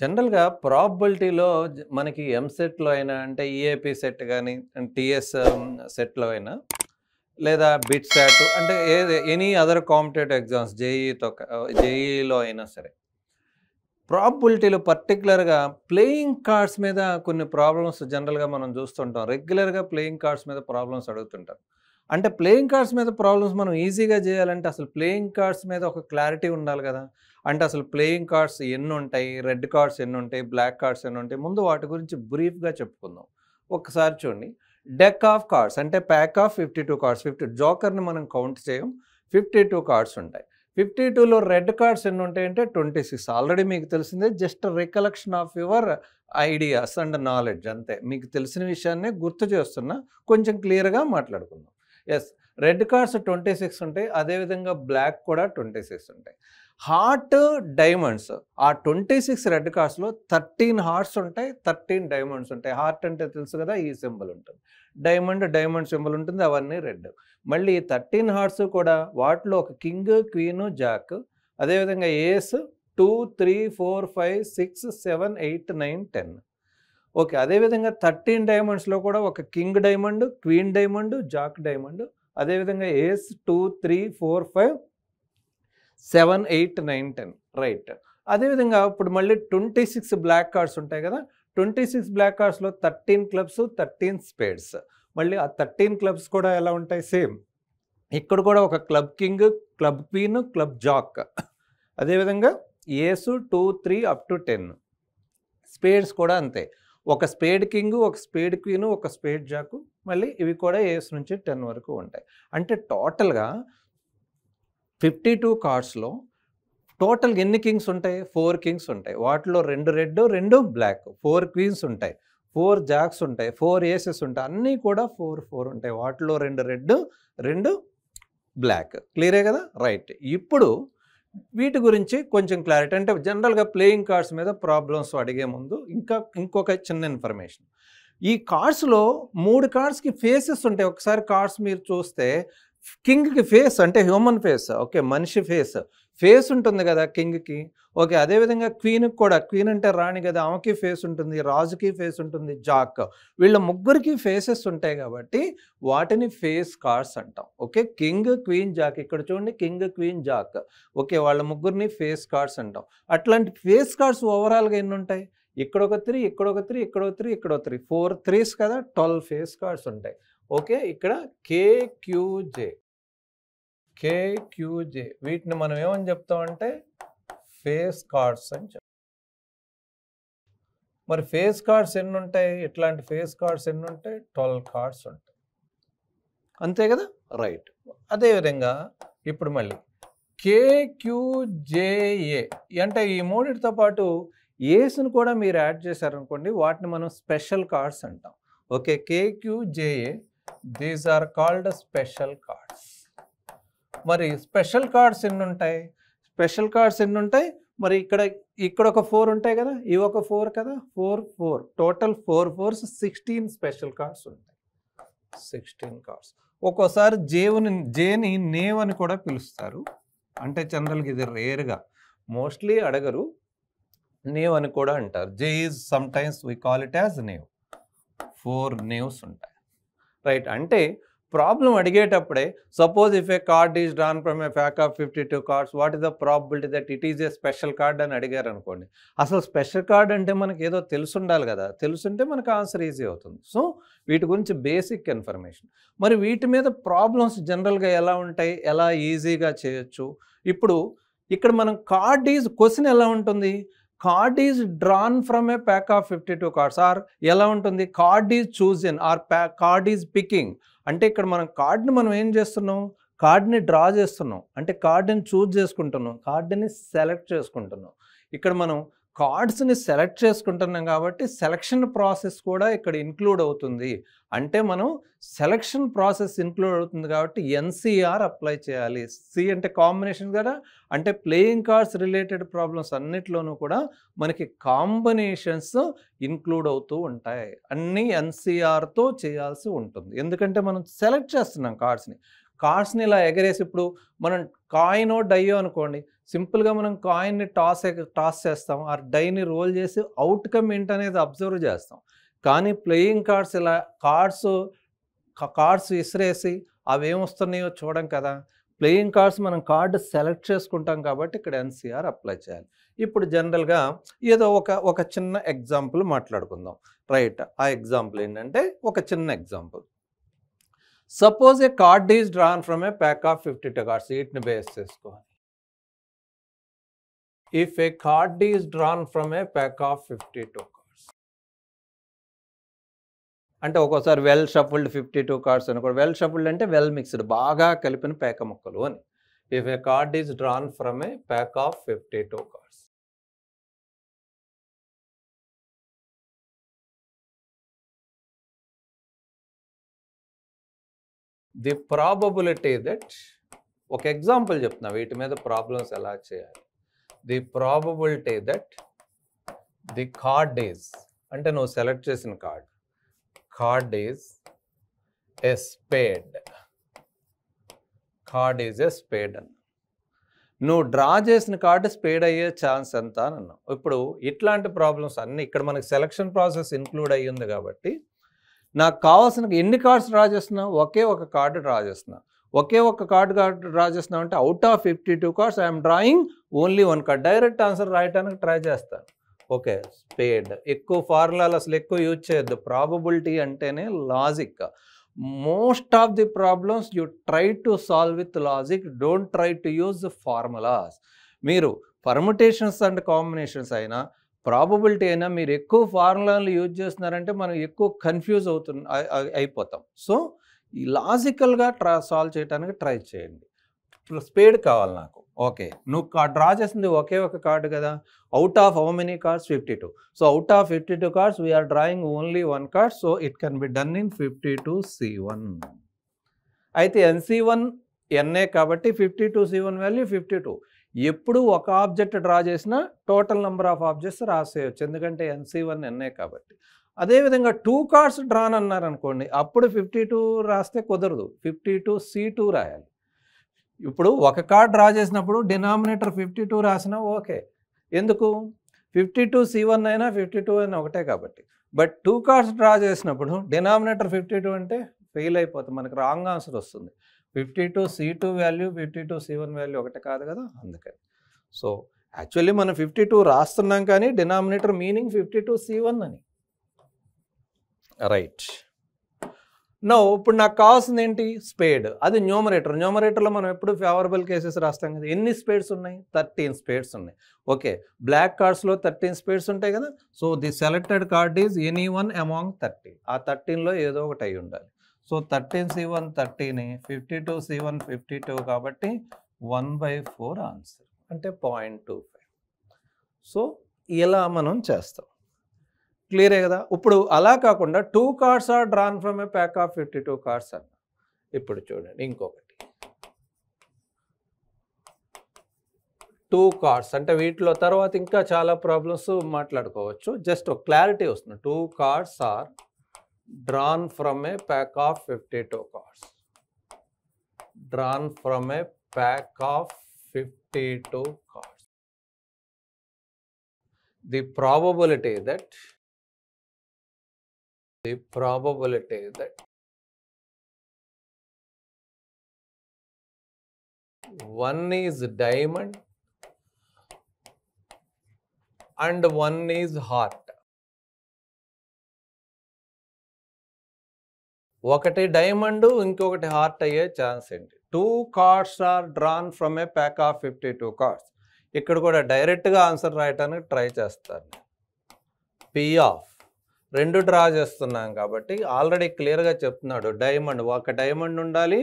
జనరల్‌గా ప్రాబబిలిటీలో మనకి ఎంసెట్‌లో అయినా అంటే ఈఏపీ సెట్ గాని, టీఎస్ సెట్‌లో అయినా లేదా బిట్ సాట్ అంటే ఎనీ అదర్ కాంపిటేటివ్ ఎగ్జామ్స్ జేఈఈలో అయినా సరే. ప్రాబబిలిటీలో పర్టిక్యులర్‌గా ప్లేయింగ్ కార్డ్స్ మీద కొన్ని ప్రాబ్లమ్స్ జనరల్‌గా మనం చూస్తుంటాం. రెగ్యులర్‌గా ప్లేయింగ్ కార్డ్స్ మీద ప్రాబ్లమ్స్ అడుగుతుంటారు. అంటే ప్లేయింగ్ కార్డ్స్ మీద ప్రాబ్లమ్స్ మనం ఈజీగా చేయాలంటే అసలు ప్లేయింగ్ కార్డ్స్ మీద ఒక క్లారిటీ ఉండాలి కదా! అంటే అసలు ప్లేయింగ్ కార్డ్స్ ఎన్నుంటాయి? రెడ్ కార్డ్స్ ఎన్నుంటాయి? బ్లాక్ కార్డ్స్ ఎన్నుంటాయి? ముందు వాటి గురించి బ్రీఫ్‌గా చెప్పుకుందాం. ఒక్కసారి చూడండి. డెక్ ఆఫ్ కార్డ్స్ అంటే ప్యాక్ ఆఫ్ 52 కార్డ్స్. 50 జోకర్‌ని మనం కౌంట్ చేయం. 52 కార్డ్స్ ఉంటాయి. 52లో రెడ్ కార్డ్స్ ఎన్ని ఉంటాయంటే 26. ఆల్రెడీ మీకు తెలిసిందే. Just recollection of your ideas and knowledge అంతే. మీకు తెలిసిన విషయాన్నే గుర్తు చేస్తున్నా. కొంచెం క్లియర్‌గా మాట్లాడుకుందాం. యెస్. రెడ్ కార్డ్స్ 26 ఉంటాయి. అదేవిధంగా బ్లాక్ కూడా 26 ఉంటాయి. హార్ట్, డైమండ్స్ ఆ 26 రెడ్ కార్డ్స్‌లో 13 హార్ట్స్ ఉంటాయి. 13 డైమండ్స్ ఉంటాయి. హార్ట్ అంటే తెలుసు కదా! ఈ సింబల్ ఉంటుంది. డైమండ్ సింబల్ ఉంటుంది. అవన్నీ రెడ్. మళ్ళీ 13 హార్ట్స్ కూడా వాటిలో ఒక కింగ్, క్వీన్, జాక్ అదేవిధంగా ఏస్ 2, 3, 4, 5, 6, 7, 8, 9, 10. ఓకే. అదేవిధంగా 13 డైమండ్స్‌లో కూడా ఒక king diamond, queen diamond, Jack diamond అదేవిధంగా ఏస్ 2, 3, 4, 5, 7, 8, 9, 10 రైట్. అదేవిధంగా ఇప్పుడు మళ్ళీ 26 బ్లాక్ కార్డ్స్ ఉంటాయి కదా! 26 బ్లాక్ కార్డ్స్‌లో 13 క్లబ్స్, 13 స్పేడ్స్. మళ్ళీ ఆ 13 క్లబ్స్ కూడా ఎలా ఉంటాయి? సేమ్. ఇక్కడ కూడా ఒక club king, club queen, club Jack. అదేవిధంగా ఏసు 2, 3 అప్ టు 10. స్పేడ్స్ కూడా అంతే. ఒక స్పేడ్ కింగ్, ఒక స్పేడ్ క్వీన్, ఒక స్పేడ్ జాక్. మళ్ళీ ఇవి కూడా ఏస్ నుంచి 10 వరకు ఉంటాయి. అంటే టోటల్‌గా 52 కార్డ్స్‌లో టోటల్‌గా ఎన్ని కింగ్స్ ఉంటాయి? 4 కింగ్స్ ఉంటాయి. వాటిలో 2 రెడ్, 2 బ్లాక్. 4 క్వీన్స్ ఉంటాయి. 4 జాక్స్ ఉంటాయి. 4 ఏసెస్ ఉంటాయి. అన్నీ కూడా 4, 4 ఉంటాయి. వాటిలో 2 రెడ్, 2 బ్లాక్. క్లియరే కదా! రైట్. ఇప్పుడు వీటి గురించి కొంచెం క్లారిటీ అంటే జనరల్‌గా ప్లేయింగ్ కార్డ్స్ మీద ప్రాబ్లమ్స్ అడిగే ముందు ఇంకొక చిన్న ఇన్ఫర్మేషన్. ఈ కార్డ్స్‌లో 3 కార్డ్స్‌కి ఫేసెస్ ఉంటాయి. ఒకసారి కార్డ్స్ మీరు చూస్తే కింగ్‌కి ఫేస్ అంటే హ్యూమన్ ఫేస్. ఓకే. మనిషి ఫేస్ ఉంటుంది కదా కింగ్‌కి. ఓకే. అదేవిధంగా క్వీన్‌కి కూడా క్వీన్ అంటే రాణి కదా! ఆమెకి ఫేస్ ఉంటుంది. రాజుకి ఫేస్ ఉంటుంది. జాక్. వీళ్ళ ముగ్గురికి ఫేసెస్ ఉంటాయి కాబట్టి వాటిని ఫేస్ కార్డ్స్ అంటాం. ఓకే. King, queen, Jack. ఇక్కడ చూడండి కింగ్, క్వీన్, జాక్. ఓకే. వాళ్ళ ముగ్గురిని ఫేస్ కార్డ్స్ అంటాం. అట్లాంటి ఫేస్ కార్డ్స్ ఓవరాల్‌గా ఎన్ని ఉంటాయి? ఇక్కడొక 3, ఇక్కడొక 3, ఇక్కడొక 3, ఇక్కడొక 3. 4 3s కదా! 12 ఫేస్ కార్డ్స్ ఉంటాయి. ఓకే. ఇక్కడ కేక్యూజే వీటిని మనం ఏమని చెప్తామంటే ఫేస్ కార్డ్స్ అని చెప్తాం. మరి ఫేస్ కార్డ్స్ ఎన్ని ఉంటాయి? ఇట్లాంటి ఫేస్ కార్డ్స్ ఎన్ని ఉంటాయి? 12 కార్డ్స్ ఉంటాయి. అంతే కదా! రైట్. అదేవిధంగా ఇప్పుడు మళ్ళీ కేక్యూజేఏ అంటే ఈ మూడిటితో పాటు ఏస్‌ని కూడా మీరు యాడ్ చేశారనుకోండి వాటిని మనం స్పెషల్ కార్డ్స్ అంటాం. Okay. K Q J A these are called special cards. మరి స్పెషల్ కార్డ్స్ ఎన్ని ఉంటాయి? స్పెషల్ కార్డ్స్ ఎన్ని ఉంటాయి? మరి ఇక్కడ ఒక 4 ఉంటాయి కదా! ఇవి ఒక 4 కదా! 4, 4 టోటల్ 4 4s 16 స్పెషల్ కార్డ్స్ ఉంటాయి. 16 కార్డ్స్. ఒక్కోసారి జేని నేవ్ అని కూడా పిలుస్తారు. అంటే జనరల్‌గా ఇది రేర్‌గా మోస్ట్లీ అడగరు. నేవ్ అని కూడా అంటారు. J is sometimes we call it as knave. 4 knaves ఉంటాయి. రైట్. అంటే ప్రాబ్లమ్ అడిగేటప్పుడే suppose if a card is drawn from a pack of 52 cards what is the probability that it is a special card అని అడిగారు అనుకోండి. అసలు special card అంటే మనకి ఏదో తెలుసుండాలి కదా! తెలుసుంటే మనకు ఆన్సర్ ఈజీ అవుతుంది. సో వీటి గురించి బేసిక్ ఇన్ఫర్మేషన్. మరి వీటి మీద ప్రాబ్లమ్స్ జనరల్‌గా ఎలా ఉంటాయి? ఎలా ఈజీగా చేయొచ్చు? ఇప్పుడు ఇక్కడ మనం క్వెషన్ ఎలా ఉంటుంది? Card is drawn from a pack of 52 cards or ఎలా ఉంటుంది? Card is chosen or card is picking. అంటే ఇక్కడ మనం ఏం చేస్తున్నాం? కార్డ్‌ని డ్రా చేస్తున్నాం. అంటే కార్డ్‌ని చూజ్ చేసుకుంటున్నాం. కార్డ్‌ని సెలెక్ట్ చేసుకుంటున్నాం. ఇక్కడ మనం కార్డ్స్‌ని సెలెక్ట్ చేసుకుంటున్నాం కాబట్టి సెలక్షన్ ప్రాసెస్ కూడా ఇక్కడ ఇంక్లూడ్ అవుతుంది. అంటే మనం సెలక్షన్ ప్రాసెస్ ఇంక్లూడ్ అవుతుంది కాబట్టి ఎన్‌సీఆర్ అప్లై చేయాలి. సి అంటే కాంబినేషన్ కదా! అంటే ప్లేయింగ్ కార్డ్స్ రిలేటెడ్ ప్రాబ్లమ్స్ అన్నిట్లోనూ కూడా మనకి కాంబినేషన్స్ ఇంక్లూడ్ అవుతూ ఉంటాయి. అన్నీ ఎన్‌సీఆర్‌తో చేయాల్సి ఉంటుంది. ఎందుకంటే మనం సెలెక్ట్ చేస్తున్నాం కార్డ్స్‌ని. కార్డ్స్ని ఇలా ఎగరేసి ఇప్పుడు మనం కాయినో డైయో అనుకోండి, సింపుల్గా మనం కాయిన్ని టాస్ చేస్తాం, ఆ డైని రోల్ చేసి అవుట్కమ్ ఏంటనేది అబ్జర్వ్ చేస్తాం. కానీ ప్లేయింగ్ కార్డ్స్ ఇలా కార్డ్స్ విసిరేసి అవి ఏమొస్తున్నాయో చూడం కదా. ప్లేయింగ్ కార్డ్స్ మనం కార్డు సెలెక్ట్ చేసుకుంటాం కాబట్టి ఇక్కడ ఎన్సీఆర్ అప్లై చేయాలి. ఇప్పుడు జనరల్గా ఏదో ఒక చిన్న ఎగ్జాంపుల్ మాట్లాడుకుందాం. రైట్, ఆ ఎగ్జాంపుల్ ఏంటంటే ఒక చిన్న example. Suppose A card is drawn from a pack of 52 cards. వీటిని బేస్ చేసుకోవాలి. If a card is drawn from a pack of 52 cards అంటే ఒక్కోసారి వెల్ షఫుల్డ్ 52 కార్డ్స్ అని కూడా. వెల్ షఫుల్డ్ అంటే వెల్ మిక్స్డ్, బాగా కలిపిన పేక ముక్కలు అని. If a card is drawn from a pack of 52 cards, the probability that, ఒక ఎగ్జాంపుల్ చెప్తున్నా వీటి మీద ప్రాబ్లమ్స్ ఎలా చేయాలి. The probability that the card is, అంటే నువ్వు సెలెక్ట్ చేసిన card is a spade. Card is a spade అన్న. నువ్వు డ్రా చేసిన కార్డు స్పేడ్ అయ్యే ఛాన్స్ ఎంత అని అన్నావు. ఇప్పుడు ఇట్లాంటి ప్రాబ్లమ్స్ అన్నీ ఇక్కడ మనకి సెలక్షన్ ప్రాసెస్ ఇన్క్లూడ్ అయ్యి ఉంది కాబట్టి నాకు కావాల్సిన ఎన్ని కార్డ్స్ డ్రా చేస్తున్నావు, ఒకే ఒక కార్డు డ్రా చేస్తున్నా. ఒకే ఒక కార్డు డ్రా చేస్తున్నావు అంటే out of 52 cards I'm drawing only 1 card. Direct answer రాయటానికి ట్రై చేస్తాను. Okay, spade. ఎక్కువ ఫార్ములాలు అసలు ఎక్కువ యూజ్ చేయొద్దు. ప్రాబబిలిటీ అంటేనే logic. Most of the problems you try to solve with logic, don't try to use formulas. మీరు పర్ముటేషన్స్ అండ్ కాంబినేషన్స్ అయినా ప్రాబబిలిటీ అయినా మీరు ఎక్కువ ఫార్ములాలు యూజ్ చేస్తున్నారంటే మనం ఎక్కువ కన్ఫ్యూజ్ అయిపోతాం. సో ఈ లాజికల్గా సాల్వ్ చేయడానికి ట్రై చేయండి. స్పేడ్ కావాలి నాకు. ఓకే, నువ్వు డ్రా చేసింది ఒకే ఒక కార్డు కదా. Out of how many cards? 52. So out of 52 cards we're drawing only 1 card. So it can be done in 52C1. అయితే NC1 NA కాబట్టి 52C1 వాల్యూ 52. ఎప్పుడు ఒక ఆబ్జెక్ట్ డ్రా చేసినా టోటల్ నెంబర్ ఆఫ్ ఆబ్జెక్ట్స్ రాసేయచ్చు, ఎందుకంటే NC1 NA కాబట్టి. అదేవిధంగా 2 cards drawn అన్నారనుకోండి, అప్పుడు 52 రాస్తే కుదరదు, 52C2 రాయాలి. ఇప్పుడు ఒక కార్డ్ డ్రా చేసినప్పుడు డినామినేటర్ 52 రాసినా ఓకే. ఎందుకు? 52C1 అయినా 52 అయినా ఒకటే కాబట్టి. బట్ 2 కార్డ్స్ డ్రా చేసినప్పుడు డినామినేటర్ 52 అంటే ఫెయిల్ అయిపోతుంది, మనకు రాంగ్ ఆన్సర్ వస్తుంది. 52C2 వాల్యూ 52C1 వాల్యూ ఒకటే కాదు కదా, అందుకని. సో యాక్చువల్లీ మనం 52 రాస్తున్నాం కానీ డినామినేటర్ మీనింగ్ 52C1 అని. రైట్. నో ఇప్పుడు నాకు కావాల్సింది ఏంటి? స్పేడ్. అది న్యూమరేటర్. న్యూమరేటర్లో మనం ఎప్పుడు ఫేవరబుల్ కేసెస్ రాస్తాం కదా. ఎన్ని స్పేడ్స్ ఉన్నాయి? 13 స్పేడ్స్ ఉన్నాయి. ఓకే, బ్లాక్ కార్డ్స్లో 13 స్పేడ్స్ ఉంటాయి కదా. So the selected card is any one among 30. ఆ 13లో ఏదో ఒకటి అయి ఉండాలి. సో 13C1 30, 52C1 52 కాబట్టి 1/4 ఆన్సర్ అంటే 0.25. సో ఇలా మనం చేస్తాం. క్లియరే కదా. ఇప్పుడు అలా కాకుండా 2 cards are drawn from a pack of 52 cards అన్న. ఇప్పుడు చూడండి ఇంకొకటి, 2 కార్డ్స్ అంటే వీటిలో తర్వాత ఇంకా చాలా ప్రాబ్లమ్స్ మాట్లాడుకోవచ్చు. జస్ట్ ఒక క్లారిటీ వస్తుంది. 2 cards are drawn from a pack of 52 cards. Drawn from a pack of 52 cards. The probability that one is diamond and one is heart. ఒకటి డైమండ్ ఇంకొకటి హార్ట్ అయ్యే ఛాన్స్ ఏంటి? 2 cards are drawn from a pack of 52 cards. ఇక్కడ కూడా డైరెక్ట్గా answer రాయటానికి try చేస్తాను. P of 2 draw చేస్తున్నాం కాబట్టి ఆల్రెడీ క్లియర్గా చెప్తున్నాడు. డైమండ్, ఒక డైమండ్ ఉండాలి,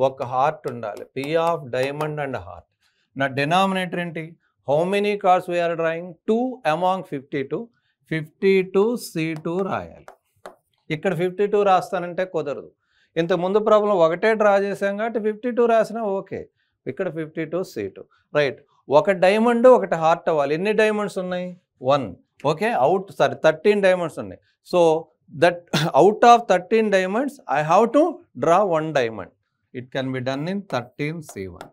ఒక హార్ట్ ఉండాలి. P of diamond and heart. నా డినామినేటర్ ఏంటి? How many cards we're drawing? 2 among 52. 52C2 రాయాలి. ఇక్కడ 52 రాస్తానంటే కుదరదు. ఇంతకుముందు ప్రాబ్లం ఒకటే డ్రా చేసాం కాబట్టి 52 రాసినా ఓకే. ఇక్కడ 52C2. రైట్. ఒక డైమండ్ ఒకటి హార్ట్ అవ్వాలి. ఎన్ని డైమండ్స్ ఉన్నాయి? 1. ఓకే, 13 డైమండ్స్ ఉన్నాయి. So that out of 13 diamonds I have to draw 1 diamond. It can be done in 13C1.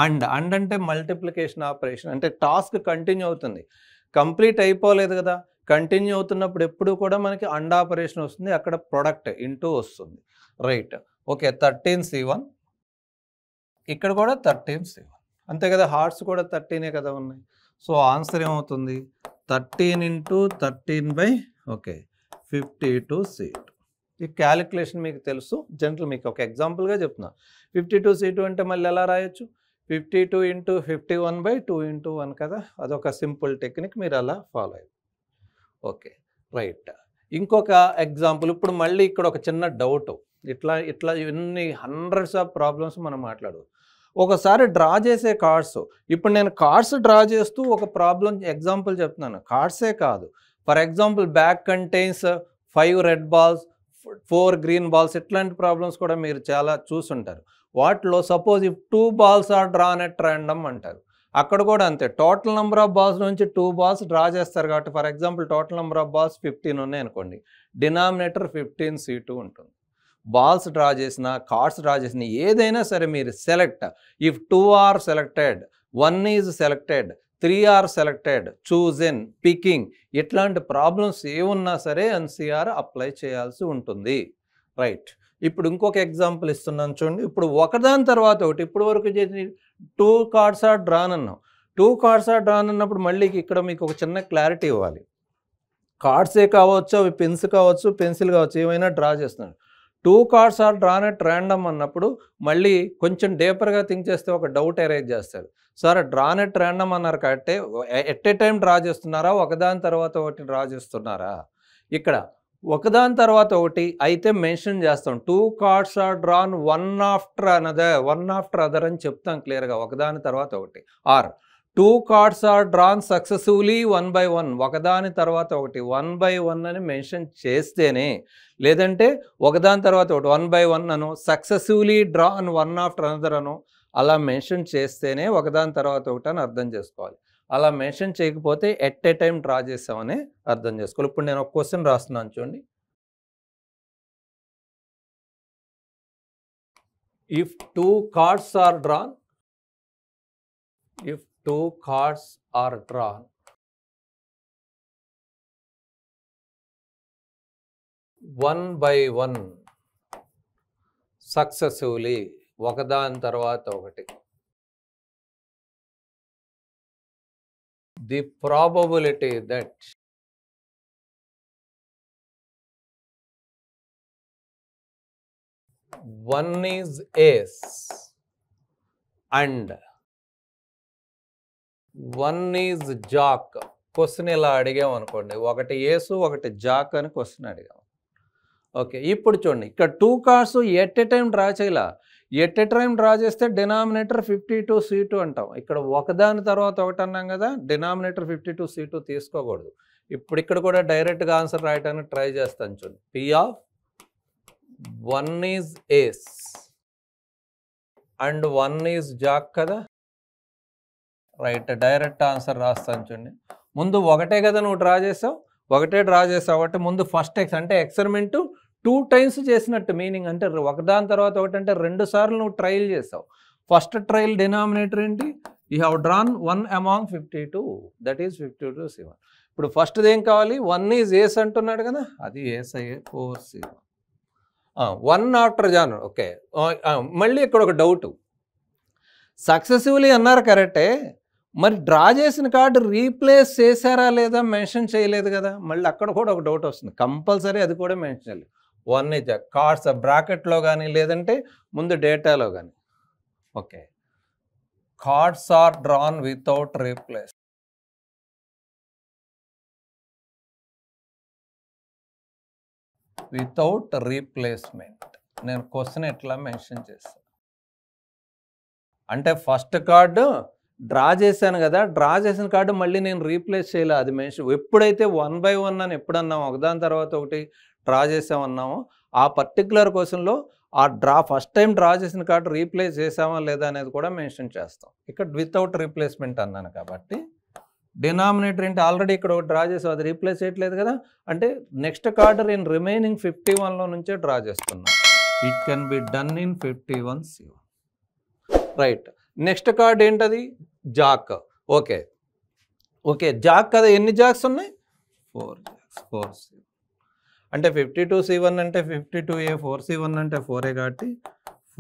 And అంటే మల్టిప్లికేషన్ ఆపరేషన్, అంటే టాస్క్ కంటిన్యూ అవుతుంది, కంప్లీట్ అయిపోలేదు కదా, కంటిన్యూ అవుతున్నప్పుడు ఎప్పుడు కూడా మనకి అండ్ ఆపరేషన్ వస్తుంది, అక్కడ ప్రొడక్ట్ ఇంటూ వస్తుంది. Right, okay. 13C1, ఇక్కడ కూడా 13C1, అంతే కదా, హార్ట్స్ కూడా 13 కదా ఉన్నాయి. సో ఆన్సర్ ఏమవుతుంది, 13 × 13 ఓకే 52C2. ఈ క్యాలిక్యులేషన్ మీకు తెలుసు, జనరల్ మీకు ఒక ఎగ్జాంపుల్గా చెప్తున్నా. 52C2 అంటే మళ్ళీ ఎలా రాయొచ్చు, 52 × 51/2 × 1 కదా, అదొక సింపుల్ టెక్నిక్, మీరు అలా ఫాలో అయ్యారు. Okay right. ఇంకొక ఎగ్జాంపుల్, ఇప్పుడు మళ్ళీ ఇక్కడ ఒక చిన్న డౌట్, ఇట్లా ఇన్ని హండ్రెడ్స్ ఆఫ్ ప్రాబ్లమ్స్ మనం మాట్లాడు. ఒకసారి డ్రా చేసే కార్డ్స్, ఇప్పుడు నేను కార్డ్స్ డ్రా చేస్తూ ఒక ప్రాబ్లం ఎగ్జాంపుల్ చెప్తున్నాను, కార్డ్సే కాదు. For example bag contains 5 red balls 4 green balls, ఇట్లాంటి ప్రాబ్లమ్స్ కూడా మీరు చాలా చూసుంటారు. వాటిలో suppose if 2 balls are drawn at random అంటారు, అక్కడ కూడా అంతే, టోటల్ నెంబర్ ఆఫ్ బాల్స్ నుంచి 2 balls డ్రా చేస్తారు కాబట్టి, for example total number of balls 15 ఉన్నాయి అనుకోండి, డినామినేటర్ 15C2 ఉంటుంది. బాల్స్ డ్రా చేసిన, కార్డ్స్ డ్రా చేసిన, ఏదైనా సరే మీరు select, if 2 are selected, 1 is selected, 3 are selected, chosen, picking, ఇట్లాంటి ప్రాబ్లమ్స్ ఏమున్నా సరే ఎన్సీఆర్ అప్లై చేయాల్సి ఉంటుంది. రైట్, ఇప్పుడు ఇంకొక ఎగ్జాంపుల్ ఇస్తున్నాను చూడండి. ఇప్పుడు ఒకదాని తర్వాత ఒకటి, ఇప్పుడు వరకు 2 cards are డ్రాన్ అన్నాం. 2 cards are డ్రాన్ అన్నప్పుడు మళ్ళీ ఇక్కడ మీకు ఒక చిన్న క్లారిటీ ఇవ్వాలి. కార్డ్సే కావచ్చు, అవి పెన్స్ కావచ్చు, పెన్సిల్ కావచ్చు, ఏమైనా డ్రా చేస్తున్నాను. 2 cards are drawn at random అన్నప్పుడు మళ్ళీ కొంచెం డీపర్గా థింక్ చేస్తే ఒక డౌట్ అరైజ్ చేస్తారు. సార్ డ్రాన్ ఎట్ ర్యాండమ్ అన్నారు కాబట్టి ఎట్ ఏ టైం డ్రా చేస్తున్నారా, ఒకదాని తర్వాత ఒకటి డ్రా చేస్తున్నారా? ఇక్కడ ఒకదాని తర్వాత ఒకటి అయితే మెన్షన్ చేస్తాం. 2 cards are drawn one after other అని చెప్తాం క్లియర్గా, ఒకదాని తర్వాత ఒకటి. Or 2 cards are drawn successively 1 by 1, ఒకదాని తర్వాత ఒకటి 1 by 1 అని మెన్షన్ చేస్తేనే, లేదంటే ఒకదాని తర్వాత ఒకటి 1 by 1 అను, successively drawn one after another అను, అలా మెన్షన్ చేస్తేనే ఒకదాని తర్వాత ఒకటి అని అర్థం చేసుకోవాలి. అలా మెన్షన్ చేయకపోతే ఎట్ ఏ టైం డ్రా చేసామని అర్థం చేసుకోవాలి. ఇప్పుడు నేను ఒక క్వశ్చన్ రాస్తున్నాను చూడండి. If 2 cards are drawn, if 2 cards are drawn, one by one successively, ఒకదాని తర్వాత ఒకటి, the probability that one is ace and one is jack. Question ఇలా అడిగాం అనుకోండి, ఒకటి ఏసు ఒకటి జాక్ అని క్వశ్చన్ అడిగాం. ఓకే, ఇప్పుడు చూడండి, ఇక్కడ 2 cards at a time draw చేయాల. ఎట్ ఏ టైం డ్రా చేస్తే డినామినేటర్ 52C2 అంటాం. ఇక్కడ ఒకదాని తర్వాత ఒకటి అన్నాం కదా, డినామినేటర్ 52C2 తీసుకోకూడదు. ఇప్పుడు ఇక్కడ కూడా డైరెక్ట్గా ఆన్సర్ రాయడానికి ట్రై చేస్తాను చూడండి. P of 1 is ace and 1 is jack కదా. రైట్, డైరెక్ట్ ఆన్సర్ రాస్తాను చూడండి. ముందు ఒకటే కదా నువ్వు డ్రా చేసావు, ఒకటే డ్రా చేసావు కాబట్టి ముందు ఫస్ట్ ఎక్స్ అంటే ఎక్స్పెరిమెంట్ 2 times చేసినట్టు మీనింగ్, అంటే ఒకదాని తర్వాత ఒకటి అంటే 2 సార్లు నువ్వు ట్రయల్ చేసావు. ఫస్ట్ ట్రయల్ డినామినేటర్ ఏంటి, you have drawn 1 among 52, that is 52C1. ఇప్పుడు ఫస్ట్ది ఏం కావాలి, 1 is ఏస్ అంటున్నాడు కదా, అది ఏస్ అయ్యే 4C1. 1 after John. ఓకే, మళ్ళీ ఇక్కడ ఒక డౌట్, సక్సెసివ్లీ అన్నారు కరెక్టే, మరి డ్రా చేసిన కార్డు రీప్లేస్ చేశారా లేదా మెన్షన్ చేయలేదు కదా, మళ్ళీ అక్కడ కూడా ఒక డౌట్ వస్తుంది. కంపల్సరీ అది కూడా మెన్షన్ చేయాలి. 1 is కార్డ్స్ బ్రాకెట్లో కానీ లేదంటే ముందు డేటాలో కానీ. Okay, cards are drawn without replace. Without replacement. నేను క్వశ్చన్ ఎట్లా మెన్షన్ చేస్తాను అంటే, ఫస్ట్ కార్డు డ్రా చేశాను కదా, డ్రా చేసిన కార్డు మళ్ళీ నేను రీప్లేస్ చేయలే, అది మెన్షన్. ఎప్పుడైతే 1 by 1 అని ఎప్పుడన్నామో, ఒకదాని తర్వాత ఒకటి డ్రా చేసామన్నామో, ఆ పర్టికులర్ క్వశ్చన్లో ఆ ఫస్ట్ టైం డ్రా చేసిన కార్డు రీప్లేస్ చేసామా లేదా అనేది కూడా మెన్షన్ చేస్తాం. ఇక్కడ వితౌట్ రీప్లేస్మెంట్ అన్నాను కాబట్టి డినామినేటర్ ఏంటి, ఆల్రెడీ ఇక్కడ ఒకటి డ్రా చేసాం, అది రీప్లేస్ చేయట్లేదు కదా, అంటే నెక్స్ట్ కార్డు నేను రిమైనింగ్ 51లో నుంచే డ్రా చేస్తున్నాను. It can be done in 51 C1. Right. Next card ఏంటది? జాక్. ఓకే ఓకే జాక్ కదా, ఎన్ని జాక్స్ ఉన్నాయి? 4 జాక్స్. 4C. అంటే 52C1 అంటే 52A, 4C1 అంటే 4A కాబట్టి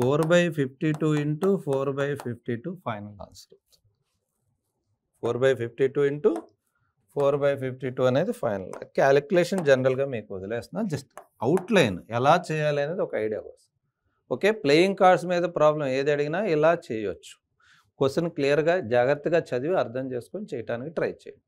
4/52 ఇంటూ 4/52 ఫైనల్ ఆన్సర్. 4/52 ఇంటూ 4/52 అనేది ఫైనల్. క్యాలిక్యులేషన్ జనరల్గా మీకు వదిలేస్తున్నా, జస్ట్ అవుట్లైన్ ఎలా చేయాలి అనేది ఒక ఐడియా కోసం. ఓకే, ప్లేయింగ్ కార్డ్స్ మీద ప్రాబ్లం ఏది అడిగినా ఇలా చేయొచ్చు. క్వశ్చన్ క్లియర్గా జాగ్రత్తగా చదివి అర్థం చేసుకొని చేయడానికి ట్రై చేయండి.